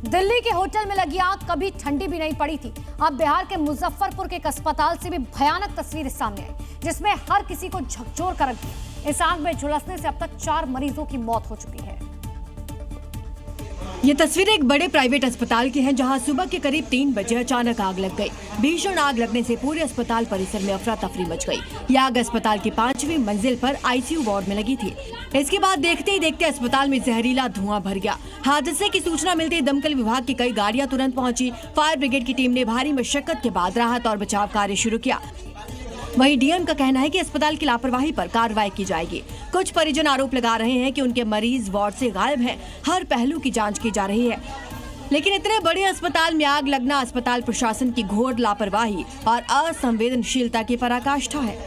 दिल्ली के होटल में लगी आग कभी ठंडी भी नहीं पड़ी थी। अब बिहार के मुजफ्फरपुर के एक अस्पताल से भी भयानक तस्वीर सामने आई, जिसमें हर किसी को झकझोर कर रख दिया। इस आग में झुलसने से अब तक 4 मरीजों की मौत हो चुकी है। ये तस्वीरें एक बड़े प्राइवेट अस्पताल की हैं, जहां सुबह के करीब 3 बजे अचानक आग लग गई। भीषण आग लगने से पूरे अस्पताल परिसर में अफरा तफरी मच गई। यह आग अस्पताल की 5वीं मंजिल पर आईसीयू वार्ड में लगी थी। इसके बाद देखते ही देखते अस्पताल में जहरीला धुआं भर गया। हादसे की सूचना मिलते ही दमकल विभाग की कई गाड़ियां तुरंत पहुंची। फायर ब्रिगेड की टीम ने भारी मशक्कत के बाद राहत और बचाव कार्य शुरू किया। वहीं डीएम का कहना है कि अस्पताल की लापरवाही पर कार्रवाई की जाएगी। कुछ परिजन आरोप लगा रहे हैं कि उनके मरीज वार्ड से गायब हैं। हर पहलू की जांच की जा रही है, लेकिन इतने बड़े अस्पताल में आग लगना अस्पताल प्रशासन की घोर लापरवाही और असंवेदनशीलता की पराकाष्ठा है।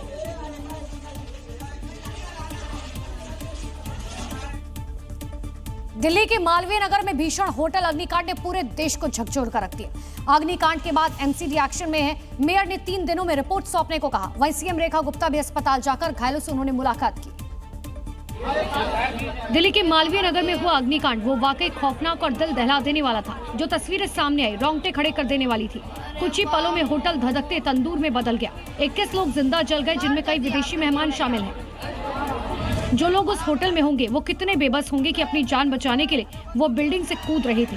दिल्ली के मालवीय नगर में भीषण होटल अग्निकांड ने पूरे देश को झकझोर कर रख दिया। अग्निकांड के बाद एमसीडी एक्शन में है। मेयर ने 3 दिनों में रिपोर्ट सौंपने को कहा। वहीं सीएम रेखा गुप्ता भी अस्पताल जाकर घायलों से उन्होंने मुलाकात की। दिल्ली के मालवीय नगर में हुआ अग्निकांड वो वाकई खौफनाक और दिल दहला देने वाला था। जो तस्वीरें सामने आई रोंगटे खड़े कर देने वाली थी। कुछ ही पलों में होटल धधकते तंदूर में बदल गया। 21 लोग जिंदा जल गए, जिनमें कई विदेशी मेहमान शामिल हैं। जो लोग उस होटल में होंगे वो कितने बेबस होंगे कि अपनी जान बचाने के लिए वो बिल्डिंग से कूद रहे थे।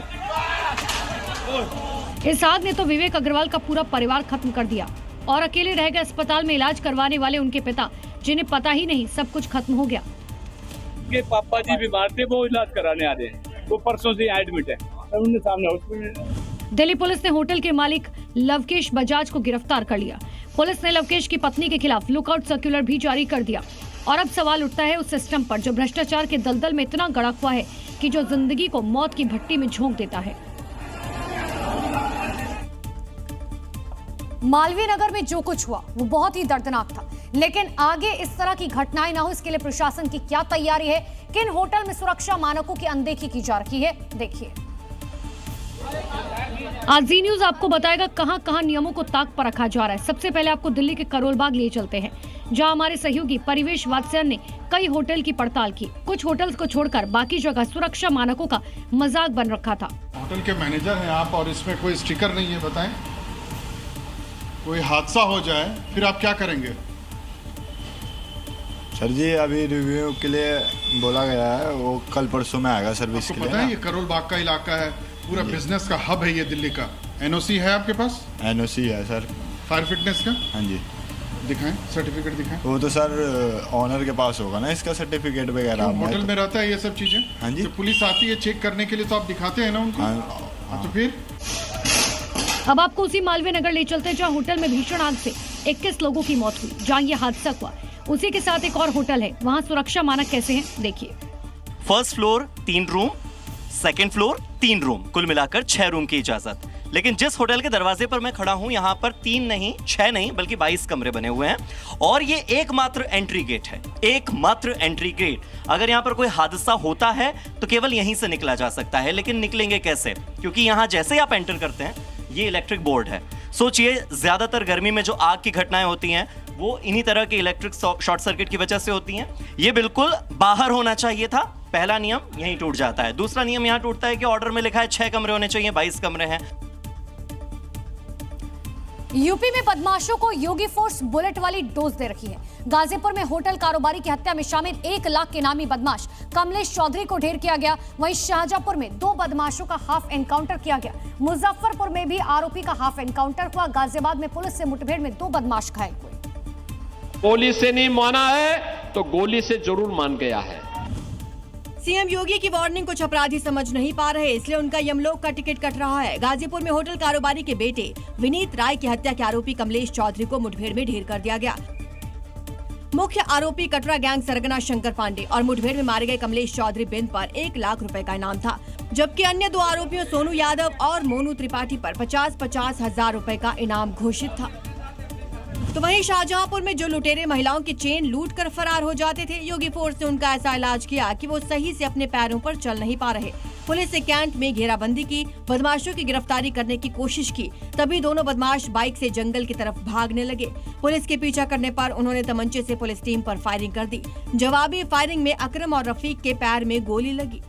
इस आग ने तो विवेक अग्रवाल का पूरा परिवार खत्म कर दिया और अकेले रह गए अस्पताल में इलाज करवाने वाले उनके पिता, जिन्हें पता ही नहीं सब कुछ खत्म हो गया। के पापा जी बीमार थे, वो इलाज कराने आ रहे हैं, वो परसों से एडमिट है। उनके सामने हॉस्पिटल। दिल्ली पुलिस ने होटल के मालिक लवकेश बजाज को गिरफ्तार कर लिया। पुलिस ने लवकेश की पत्नी के खिलाफ लुकआउट सर्कुलर भी जारी कर दिया। और अब सवाल उठता है उस सिस्टम पर जो भ्रष्टाचार के दलदल में इतना गड़ा हुआ है कि जो जिंदगी को मौत की भट्टी में झोंक देता है। मालवीय नगर में जो कुछ हुआ वो बहुत ही दर्दनाक था, लेकिन आगे इस तरह की घटनाएं ना हो इसके लिए प्रशासन की क्या तैयारी है, किन होटल में सुरक्षा मानकों की अनदेखी की जा रही है, देखिए। आज जी न्यूज आपको बताएगा कहां कहां नियमों को ताक पर रखा जा रहा है। सबसे पहले आपको दिल्ली के करोल बाग लिए चलते हैं, जहां हमारे सहयोगी परिवेश वात्स्यन ने कई होटल की पड़ताल की। कुछ होटल्स को छोड़कर बाकी जगह सुरक्षा मानकों का मजाक बन रखा था। होटल के मैनेजर हैं आप और इसमें कोई स्टिकर नहीं है, बताएं। कोई हादसा हो जाए फिर आप क्या करेंगे? सर जी अभी रिव्यू के लिए बोला गया है, वो कल परसों में आएगा सर्विस के लिए। पता है ये करोल बाग का इलाका है, पूरा बिजनेस का हब है ये दिल्ली का। एनओसी है आपके पास? एनओसी है सर। फायर फिटनेस का? हाँ जी। दिखाएं, सर्टिफिकेट दिखाएं। वो तो सर ऑनर के पास होगा ना इसका सर्टिफिकेट वगैरह। होटल में रहता है ये सब चीजें? हाँ जी। तो पुलिस आती है चेक करने के लिए तो आप दिखाते हैं ना उनको? हाँ। तो फिर अब आपको उसी मालवीय नगर ले चलते हैं जहाँ होटल में भीषण आग से 21 लोगों की मौत हुई, जहाँ ये हादसा हुआ। उसी के साथ एक और होटल है, वहाँ सुरक्षा मानक कैसे हैं देखिए। First floor 3 room, second floor 3 room, कुल मिलाकर 6 रूम की इजाजत। लेकिन जिस होटल के दरवाजे पर मैं खड़ा हूं यहाँ पर 3 नहीं 6 नहीं बल्कि 22 कमरे बने हुए हैं और ये एकमात्र एंट्री गेट है, एकमात्र एंट्री गेट। अगर यहाँ पर कोई हादसा होता है तो केवल यहीं से निकला जा सकता है, लेकिन निकलेंगे कैसे? क्योंकि यहाँ जैसे ही आप एंटर करते हैं ये इलेक्ट्रिक बोर्ड है। सोचिए ज्यादातर गर्मी में जो आग की घटनाएं होती हैं वो इन्हीं तरह के इलेक्ट्रिक शॉर्ट सर्किट की वजह से होती हैं। ये बिल्कुल बाहर होना चाहिए था। पहला नियम यहीं टूट जाता है। दूसरा नियम यहां टूटता है कि ऑर्डर में लिखा है 6 कमरे होने चाहिए, 22 कमरे हैं। यूपी में बदमाशों को योगी फोर्स बुलेट वाली डोज दे रखी है। गाजीपुर में होटल कारोबारी की हत्या में शामिल 1 लाख के नामी बदमाश कमलेश चौधरी को ढेर किया गया। वहीं शाहजहांपुर में 2 बदमाशों का हाफ एनकाउंटर किया गया। मुजफ्फरपुर में भी आरोपी का हाफ एनकाउंटर हुआ। गाजियाबाद में पुलिस से मुठभेड़ में 2 बदमाश घायल हुए। पुलिस से नहीं माना है तो गोली से जरूर मान गया है। सीएम योगी की वार्निंग कुछ अपराधी समझ नहीं पा रहे, इसलिए उनका यमलोक का टिकट कट रहा है। गाजीपुर में होटल कारोबारी के बेटे विनीत राय की हत्या के आरोपी कमलेश चौधरी को मुठभेड़ में ढेर कर दिया गया। मुख्य आरोपी कटरा गैंग सरगना शंकर पांडे और मुठभेड़ में मारे गए कमलेश चौधरी बिंद पर 1 लाख रुपए का इनाम था, जबकि अन्य 2 आरोपियों सोनू यादव और मोनू त्रिपाठी पर 50-50 हजार रुपए का इनाम घोषित था। तो वहीं शाहजहांपुर में जो लुटेरे महिलाओं की चेन लूट कर फरार हो जाते थे, योगी फोर्स ने उनका ऐसा इलाज किया कि वो सही से अपने पैरों पर चल नहीं पा रहे। पुलिस ने कैंट में घेराबंदी की, बदमाशों की गिरफ्तारी करने की कोशिश की, तभी दोनों बदमाश बाइक से जंगल की तरफ भागने लगे। पुलिस के पीछा करने पर उन्होंने तमंचे से पुलिस टीम पर फायरिंग कर दी। जवाबी फायरिंग में अकरम और रफीक के पैर में गोली लगी।